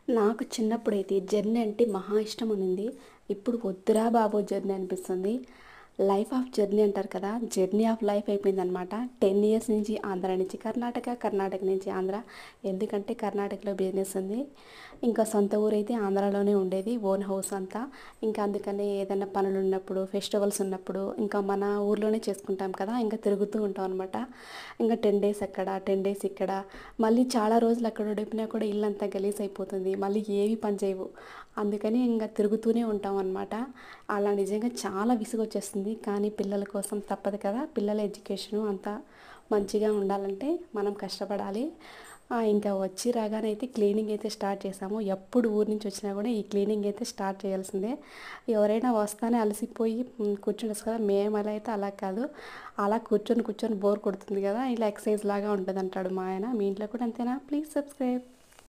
నాకు చిన్నప్పుడైతే జర్నీ అంటే మహా ఇష్టం ఉన్నింది. ఇప్పుడు వద్దురా బాబు జర్నీ అనిపిస్తుంది. లైఫ్ ఆఫ్ జర్నీ అంటారు కదా! జర్నీ ఆఫ్ లైఫ్ అయిపోయిందనమాట. 10 ఇయర్స్ నుంచి ఆంధ్ర నుంచి కర్ణాటక, కర్ణాటక నుంచి ఆంధ్ర. ఎందుకంటే కర్ణాటకలో బిజినెస్ ఉంది. ఇంకా సొంత ఊరైతే ఆంధ్రాలోనే ఉండేది. ఓన్ హౌస్ అంతా. ఇంకా అందుకని ఏదైనా పనులున్నప్పుడు, ఫెస్టివల్స్ ఉన్నప్పుడు ఇంకా మన ఊర్లోనే చేసుకుంటాం కదా! ఇంకా తిరుగుతూ ఉంటాం అనమాట. ఇంకా 10 డేస్ అక్కడ, 10 డేస్ ఇక్కడ. మళ్ళీ చాలా రోజులు అక్కడ ఉండిపోయినా కూడా ఇల్లంతా గలీజ్ అయిపోతుంది. మళ్ళీ ఏవి పని చేయవు. అందుకని ఇంకా తిరుగుతూనే ఉంటాం అనమాట. అలా నిజంగా చాలా విసుగొచ్చేస్తుంది. కానీ పిల్లల కోసం తప్పదు కదా! పిల్లల ఎడ్యుకేషను అంతా మంచిగా ఉండాలంటే మనం కష్టపడాలి. ఇంకా వచ్చి రాగానే అయితే క్లీనింగ్ అయితే స్టార్ట్ చేసాము. ఎప్పుడు ఊరు నుంచి వచ్చినా కూడా ఈ క్లీనింగ్ అయితే స్టార్ట్ చేయాల్సిందే. ఎవరైనా వస్తానే అలసిపోయి కూర్చుండొచ్చు కదా! మేము అలా అయితే అలా కాదు. అలా కూర్చొని కూర్చొని బోర్ కొడుతుంది కదా! ఇలా ఎక్సర్సైజ్ లాగా ఉంటదంటాడు మా ఆయన. మీ ఇంట్లో కూడా అంతేనా? Please subscribe.